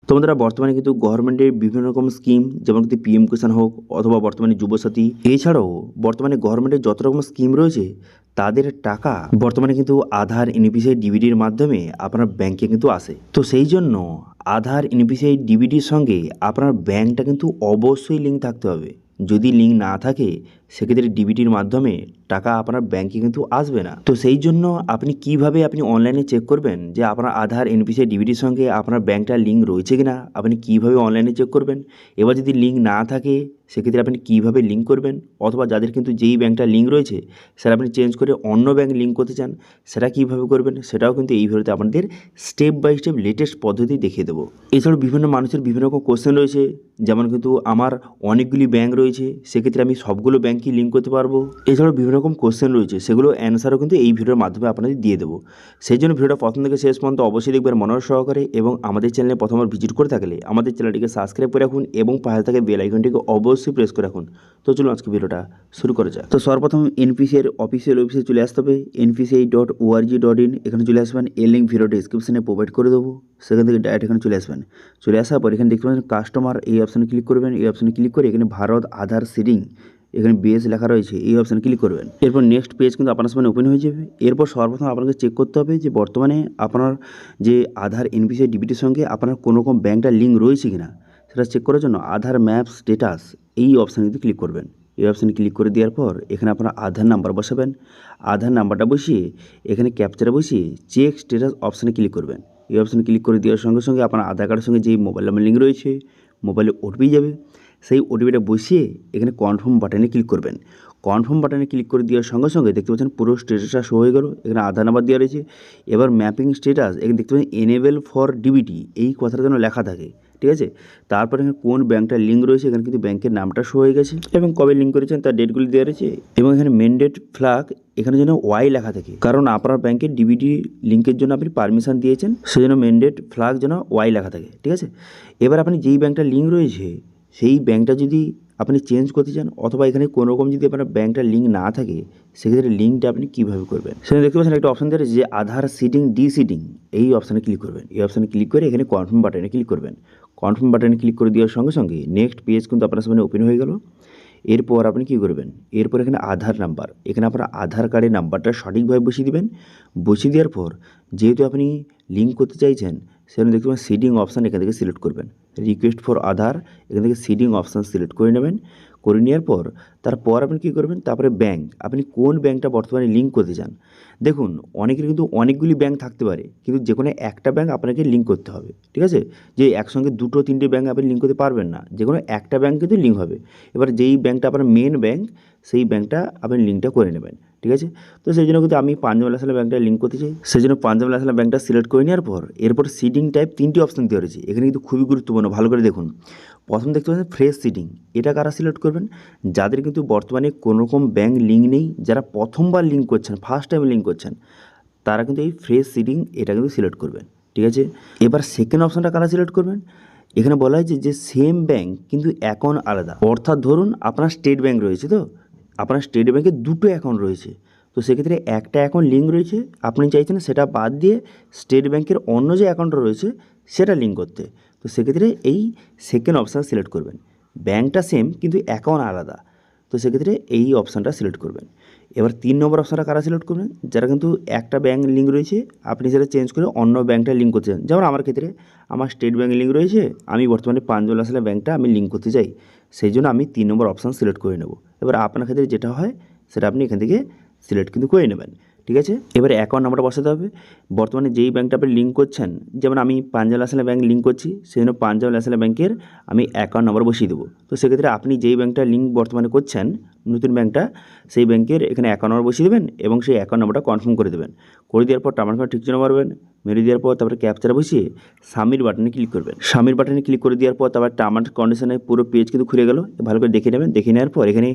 তো বন্ধুরা, বর্তমানে কিন্তু গভর্নমেন্টের বিভিন্ন রকম স্কিম, যেমন কিন্তু পিএম কিষাণ হোক অথবা বর্তমানে যুবসাথী, এছাড়াও বর্তমানে গভর্নমেন্টের যত রকম স্কিম রয়েছে তাদের টাকা বর্তমানে কিন্তু আধার, এনপিসিআই, ডিবিটির মাধ্যমে আপনার ব্যাংকে কিন্তু আসে। তো সেই জন্য আধার, এনপিসিআই, ডিবিটির সঙ্গে আপনার ব্যাংকটা কিন্তু অবশ্যই লিঙ্ক থাকতে হবে। যদি লিঙ্ক না থাকে সেক্ষেত্রে ডিবিটির মাধ্যমে টাকা আপনার ব্যাংকে কিন্তু আসবে না। তো সেই জন্য আপনি অনলাইনে চেক করবেন যে আপনার আধার, এনপিসিআই, ডিবিটির সঙ্গে আপনার ব্যাংকটা লিঙ্ক রয়েছে কিনা। আপনি কীভাবে অনলাইনে চেক করবেন? এবার যদি লিঙ্ক না থাকে সেক্ষেত্রে আপনি কীভাবে লিঙ্ক করবেন, অথবা যাদের কিন্তু যেই ব্যাংকটা লিঙ্ক রয়েছে সেটা আপনি চেঞ্জ করে অন্য ব্যাংক লিঙ্ক করতে চান, সেটা কীভাবে করবেন সেটাও কিন্তু এই ভিডিওতে আপনাদের স্টেপ বাই স্টেপ লেটেস্ট পদ্ধতি দেখিয়ে দেবো। এছাড়াও বিভিন্ন মানুষের বিভিন্ন রকম কোশ্চেন রয়েছে, যেমন কিন্তু আমার অনেকগুলি ব্যাংক রয়েছে, সেক্ষেত্রে আমি সবগুলো ব্যাংকই লিঙ্ক করতে পারবো। এছাড়াও বিভিন্ন রকম কোশ্চেন রয়েছে, সেগুলো অ্যান্সারও কিন্তু এই ভিডিওর মাধ্যমে আপনাদের দিয়ে দেবো। সেই জন্য ভিডিওটা প্রথম থেকে শেষ পর্যন্ত অবশ্যই দেখবেন মনোযোগ সহকারে, এবং আমাদের চ্যানেলে প্রথমবার ভিজিট করে থাকলে আমাদের চ্যানেলটিকে সাবস্ক্রাইব করে রাখুন এবং পাশে থাকা বেল আইকনটিকে অবশ্যই প্রেস করে রাখুন। তো চলুন আজকে ভিডিওটা শুরু করা যাক। তো সর্বপ্রথম এনপিসিআই অফিসিয়াল ওয়েবসাইটে চলে আসতে হবে, npci.org.in। এখানে চলে আসবেন, এর লিঙ্ক ভিডিও ডিসক্রিপশনে প্রোভাইড করে দেবো। সেখান থেকে ডাইরেক্ট এখানে চলে আসবেন। চলে আসার পর এখানে দেখতে পাচ্ছেন কাস্টমার, এই অপশানে ক্লিক করবেন। এই অপশানে ক্লিক করে এখানে ভারত আধার সিডিং, এখানে বেস লেখা রয়েছে, এই অপশানে ক্লিক করবেন। এরপর নেক্সট পেজ কিন্তু আপনার সামনে ওপেন হয়ে যাবে। এরপর সর্বপ্রথম আপনাকে চেক করতে হবে যে বর্তমানে আপনার যে আধার, এনপিসিআই, ডিবিটির সঙ্গে আপনার কোনো রকম ব্যাংকটা লিঙ্ক রয়েছে কিনা সেটা চেক করার জন্য আধার ম্যাপ স্ট্যাটাস, এই অপশানে কিন্তু ক্লিক করবেন। এই অপশানে ক্লিক করে দেওয়ার পর এখানে আপনার আধার নাম্বার বসাবেন। আধার নাম্বারটা বসিয়ে এখানে ক্যাপচারে বসিয়ে চেক স্ট্যাটাস অপশানে ক্লিক করবেন। এই অপশানে ক্লিক করে দেওয়ার সঙ্গে সঙ্গে আপনার আধার কার্ডের সঙ্গে যে মোবাইল নাম্বার লিঙ্ক রয়েছে, মোবাইলে ওটিপি যাবে। সেই ওটিপিটা বসিয়ে এখানে কনফার্ম বাটনে ক্লিক করবেন। কনফার্ম বাটনে ক্লিক করে দেওয়ার সঙ্গে সঙ্গে দেখতে পাচ্ছেন পুরো স্ট্যাটাসটা শো হয়ে গেল। এখানে আধার নাম্বার দেওয়া রয়েছে। এবার ম্যাপিং স্ট্যাটাস এখানে দেখতে পাচ্ছেন এনেবেল ফর ডিবিটি, এই কথাটা যেন লেখা থাকে, ঠিক আছে। তারপর এখানে কোন ব্যাংকটার লিঙ্ক রয়েছে, এখানে কিন্তু ব্যাংকের নামটা শো হয়ে গেছে এবং কবে লিঙ্ক করেছেন তার ডেটগুলি দেওয়া রয়েছে। এবং এখানে মেনডেট ফ্ল্যাগ এখানে যেন ওয়াই লেখা থাকে, কারণ আপনার ব্যাংকের ডিবিটি লিঙ্কের জন্য আপনি পারমিশন দিয়েছেন, সেজন্য মেনডেট ফ্ল্যাগ যেন ওয়াই লেখা থাকে, ঠিক আছে। এবার আপনি যেই ব্যাংকটার লিঙ্ক রয়েছে সেই ব্যাংকটা যদি আপনি চেঞ্জ করতে চান, অথবা এখানে কোনো রকম যদি আপনার ব্যাংকটার লিঙ্ক না থাকে সেক্ষেত্রে লিঙ্কটা আপনি কীভাবে করবেন, সেখানে দেখতে পাচ্ছেন একটা অপশান দেওয়া রয়েছে যে আধার সিডিং ডিসিডিং, এই অপশানে ক্লিক করবেন। এই অপশানে ক্লিক করে এখানে কনফার্ম বাটনে ক্লিক করবেন। কনফার্ম বাটনে ক্লিক করে দেওয়ার সঙ্গে সঙ্গে নেক্সট পেজ কিন্তু আপনার সামনে ওপেন হয়ে গেল। এরপর আপনি কী করবেন, এরপর এখানে আধার নাম্বার, এখানে আপনার আধার কার্ডের নাম্বারটা সঠিকভাবে বসিয়ে দেবেন। বসিয়ে দেওয়ার পর যেহেতু আপনি লিঙ্ক করতে চাইছেন সেখানে দেখতে পাবেন সিডিং অপশান, এখান থেকে সিলেক্ট করবেন। রিকোয়েস্ট ফর আধার, এখান থেকে সিডিং অপশান সিলেক্ট করে নেবেন। করে নেওয়ার পর তারপর আপনি কী করবেন, তারপরে ব্যাংক, আপনি কোন ব্যাংকটা বর্তমানে লিঙ্ক করতে চান। দেখুন অনেকের কিন্তু অনেকগুলি ব্যাংক থাকতে পারে, কিন্তু যে কোনো একটা ব্যাংক আপনাকে লিঙ্ক করতে হবে, ঠিক আছে। যে একসঙ্গে দুটো তিনটে ব্যাংক আপনি লিঙ্ক করতে পারবেন না, যে কোনো একটা ব্যাংক কিন্তু লিঙ্ক হবে। এবার যেই ব্যাংকটা আপনার মেন ব্যাংক সেই ব্যাংকটা আপনি লিঙ্কটা করে নেবেন, ঠিক আছে। তো সেই জন্য কিন্তু আমি পাঞ্জাব ন্যাশনাল ব্যাংকটা লিঙ্ক করতে চাই, সেই জন্য পাঞ্জাব ন্যাশনাল ব্যাংকটা সিলেক্ট করে নেওয়ার পর এরপর সিডিং টাইপ 3টি অপশান দেওয়া রয়েছে। এখানে কিন্তু খুবই গুরুত্বপূর্ণ, ভালো করে দেখুন। প্রথম দেখতে পাচ্ছেন ফ্রেশ সিডিং, এটা কারা সিলেক্ট করবেন, যাদের কিন্তু বর্তমানে কোনো রকম ব্যাংক লিঙ্ক নেই, যারা প্রথমবার লিঙ্ক করছেন, ফার্স্ট টাইম লিঙ্ক করছেন, তারা কিন্তু এই ফ্রেশ সিডিং এটা কিন্তু সিলেক্ট করবেন, ঠিক আছে। এবার সেকেন্ড অপশানটা কারা সিলেক্ট করবেন, এখানে বলা হয়েছে যে সেম ব্যাংক কিন্তু অ্যাকাউন্ট আলাদা, অর্থাৎ ধরুন আপনার স্টেট ব্যাংক রয়েছে, তো আপনার স্টেট ব্যাংকে দুটো অ্যাকাউন্ট রয়েছে, তো সেক্ষেত্রে একটা অ্যাকাউন্ট লিঙ্ক রয়েছে, আপনি চাইছেন সেটা বাদ দিয়ে স্টেট ব্যাংকের অন্য যে অ্যাকাউন্টটা রয়েছে সেটা লিঙ্ক করতে। তো সেক্ষেত্রে এই সেকেন্ড অপশান সিলেক্ট করবেন। ব্যাংকটা সেম কিন্তু অ্যাকাউন্ট আলাদা, তো সেক্ষেত্রে এই অপশানটা সিলেক্ট করবেন। এবার 3 নম্বর অপশানটা কারা সিলেক্ট করবেন, যারা কিন্তু একটা ব্যাংক লিঙ্ক রয়েছে আপনি সেটা চেঞ্জ করে অন্য ব্যাংকটা লিঙ্ক করতে চান। যেমন আমার ক্ষেত্রে আমার স্টেট ব্যাংক লিঙ্ক রয়েছে, আমি বর্তমানে পাঞ্জাব ন্যাশনাল ব্যাংকটা আমি লিঙ্ক করতে চাই, সেই জন্য আমি 3 নম্বর অপশান সিলেক্ট করে নেব। এবার আপনার ক্ষেত্রে যেটা হয় সেটা আপনি এখান থেকে সিলেক্ট কিন্তু করে নেবেন, ঠিক আছে। এবারে অ্যাকাউন্ট নাম্বারটা বসাতে হবে। বর্তমানে যেই ব্যাংকটা আপনি লিঙ্ক করছেন, যেমন আমি পাঞ্জাব ন্যাশনাল ব্যাংক লিঙ্ক করছি, সেই জন্য পাঞ্জাব ন্যাশনাল ব্যাংকের আমি অ্যাকাউন্ট নাম্বার বসিয়ে দেবো। তো সেক্ষেত্রে আপনি যেই ব্যাংকটা লিঙ্ক বর্তমানে করছেন, নতুন ব্যাংকটা, সেই ব্যাংকের এখানে অ্যাকাউন্ট নাম্বার বসিয়ে দেবেন এবং সেই অ্যাকাউন্ট নাম্বারটা কনফার্ম করে দেবেন। করে দেওয়ার পর টার্ম ঠিক জন্য মারবেন, মেরে দেওয়ার পর তারপরে ক্যাপচার বসিয়ে সাবমিট বাটনে ক্লিক করবেন। সাবমিট বাটনে ক্লিক করে দেওয়ার পর তারপর টার্ম অ্যান্ড কন্ডিশনে পুরো পেজ কিন্তু খুলে গেল। ভালো করে দেখে নেবেন। দেখে নেওয়ার পর এখানে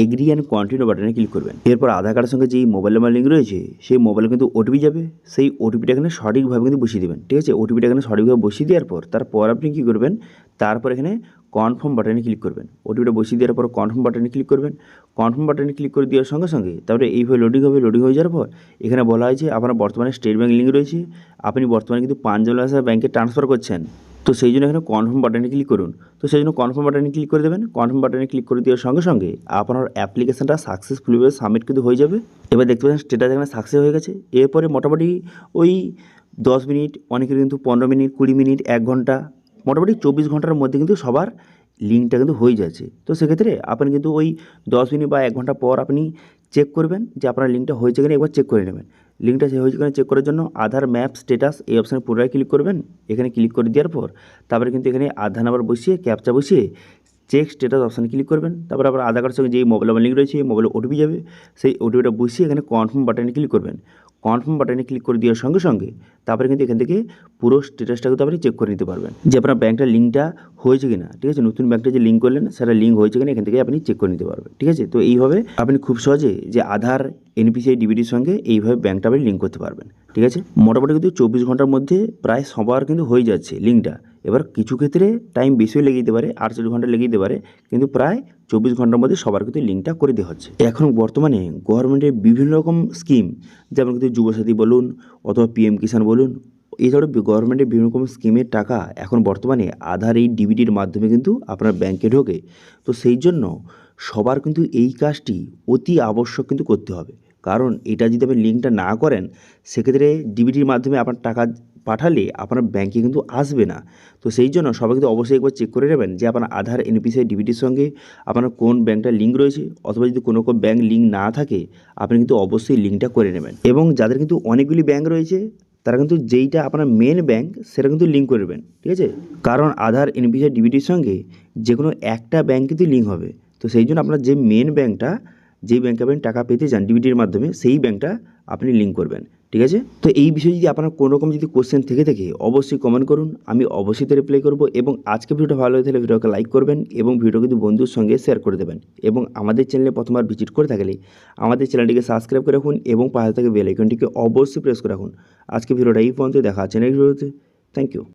এগ্রি অ্যান্ড কন্টিনিউ বাটনে ক্লিক করবেন। এরপর আধার কার্ডের সঙ্গে যেই মোবাইল নাম্বার লিঙ্ক রয়েছে সেই মোবাইলে কিন্তু ওটিপি যাবে, সেই ওটিপিটা এখানে সঠিকভাবে কিন্তু বসিয়ে দেবেন, ঠিক আছে। ওটিপিটা এখানে সঠিকভাবে বসিয়ে দেওয়ার পর তারপর আপনি কী করবেন, তারপর এখানে কনফার্ম বাটনে ক্লিক করবেন। ওটিপিটা বসিয়ে দেওয়ার পর কনফার্ম বাটনে ক্লিক করবেন। কনফার্ম বাটনে ক্লিক করে দেওয়ার সঙ্গে সঙ্গে তারপরে এইভাবে লোডিং হবে। লোডিং হয়ে যাওয়ার পর এখানে বলা হয়েছে আপনার বর্তমানে স্টেট ব্যাংক লিঙ্ক রয়েছে, আপনি বর্তমানে কিন্তু পাঞ্জাব ন্যাশনাল ব্যাংকে ট্রান্সফার করছেন, তো সেই জন্য এখানে কনফার্ম বাটনে ক্লিক করুন। তো সেই জন্য কনফার্ম বাটনে ক্লিক করে দেবেন। কনফার্ম বাটনে ক্লিক করে দেওয়ার সঙ্গে সঙ্গে আপনার অ্যাপ্লিকেশনটা সাকসেসফুলিভাবে সাবমিট কিন্তু হয়ে যাবে। এবার দেখতে পাচ্ছেন স্ট্যাটাস এখানে সাকসেস হয়ে গেছে। এরপরে মোটামুটি ওই 10 মিনিট, অনেকের কিন্তু 15 মিনিট, 20 মিনিট, 1 ঘন্টা, মোটামুটি 24 ঘন্টার মধ্যে কিন্তু সবার লিঙ্কটা কিন্তু হয়ে যাচ্ছে। তো সেক্ষেত্রে আপনি কিন্তু ওই 10 মিনিট বা 1 ঘন্টা পর আপনি চেক করবেন যে আপনার লিঙ্কটা হয়েছে কিনা, একবার চেক করে নেবেন। লিঙ্কটা হয়েছে কিনা চেক করার জন্য আধার ম্যাপ স্ট্যাটাস এই অপশানে পুনরায় ক্লিক করবেন। এখানে ক্লিক করে দেওয়ার পর তারপরে কিন্তু এখানে আধার নাম্বার বসিয়ে ক্যাপচা বসিয়ে চেক স্ট্যাটাস অপশানে ক্লিক করবেন। তারপর আবার আধার কার্ডের সঙ্গে যেই মোবাইল নাম্বার লিঙ্ক রয়েছে মোবাইলে ওটিপি যাবে, সেই ওটিপিটা বসিয়ে এখানে কনফার্ম বাটনে ক্লিক করবেন। কনফার্ম বাটনে ক্লিক করে দেওয়ার সঙ্গে সঙ্গে তারপরে কিন্তু এখান থেকে পুরো স্ট্যাটাসটা কিন্তু আপনি চেক করে নিতে পারবেন যে আপনার ব্যাঙ্কটার লিঙ্কটা হয়েছে কিনা। ঠিক আছে, নতুন ব্যাঙ্কটা যে লিঙ্ক করলেন সেটা লিঙ্ক হয়েছে কিনা এখান থেকে আপনি চেক করে নিতে পারবেন। ঠিক আছে, তো এইভাবে আপনি খুব সহজে যে আধার এনপিসিআই ডিবিটির সঙ্গে এইভাবে ব্যাঙ্কটা আপনি লিঙ্ক করতে পারবেন। ঠিক আছে, মোটামুটি কিন্তু 24 ঘন্টার মধ্যে প্রায় সবার কিন্তু হয়ে যাচ্ছে লিঙ্কটা। এবার কিছু ক্ষেত্রে টাইম বেশিও লেগে যেতে পারে, 48 ঘন্টা লেগে যেতে পারে, কিন্তু প্রায় 24 ঘন্টার মধ্যে সবার কিন্তু লিঙ্কটা করে দেওয়া হচ্ছে। এখন বর্তমানে গভর্নমেন্টের বিভিন্ন রকম স্কিম, যেমন কিন্তু যুবসাথী বলুন অথবা পিএম কিষাণ বলুন, এছাড়াও গভর্নমেন্টের বিভিন্ন রকম স্কিমের টাকা এখন বর্তমানে আধার এই ডিবিটির মাধ্যমে কিন্তু আপনার ব্যাংকে ঢোকে। তো সেই জন্য সবার কিন্তু এই কাজটি অতি আবশ্যক কিন্তু করতে হবে। কারণ এটা যদি আপনি লিঙ্কটা না করেন সেক্ষেত্রে ডিবিটির মাধ্যমে আপনার টাকা পাঠালে আপনার ব্যাংকে কিন্তু আসবে না। তো সেই জন্য সবাই কিন্তু অবশ্যই একবার চেক করে নেবেন যে আপনার আধার এনপিসিআই ডিবিটির সঙ্গে আপনার কোন ব্যাংকটা লিঙ্ক রয়েছে, অথবা যদি কোনো ব্যাংক লিঙ্ক না থাকে আপনি কিন্তু অবশ্যই লিঙ্কটা করে নেবেন। এবং যাদের কিন্তু অনেকগুলি ব্যাংক রয়েছে তারা কিন্তু যেইটা আপনার মেন ব্যাংক সেটা কিন্তু লিঙ্ক করবেন। ঠিক আছে, কারণ আধার এনপিসিআই ডিবিটির সঙ্গে যে কোনো একটা ব্যাংক কিন্তু লিঙ্ক হবে। তো সেই জন্য আপনার যে মেন ব্যাংকটা, যেই ব্যাংকে আপনি টাকা পেতে চান ডিবিটির মাধ্যমে, সেই ব্যাংকটা আপনি লিঙ্ক করবেন। ঠিক আছে, তো এই বিষয়ে যদি আপনার কোনো রকম যদি কোশ্চেন থেকে থাকে অবশ্যই কমেন্ট করুন, আমি অবশ্যই তো রিপ্লাই করবো। এবং আজকে ভিডিওটা ভালো হয়ে থাকলে ভিডিওকে লাইক করবেন এবং ভিডিও কিন্তু বন্ধুর সঙ্গে শেয়ার করে দেবেন। এবং আমাদের চ্যানেলে প্রথমবার ভিজিট করে থাকলে আমাদের চ্যানেলটিকে সাবস্ক্রাইব করে রাখুন এবং পাশে থাকা বেল আইকনটিকে অবশ্যই প্রেস করে রাখুন। আজকে ভিডিওটা এই পর্যন্ত, দেখা হচ্ছে নেক্সট ভিডিওতে। Thank you.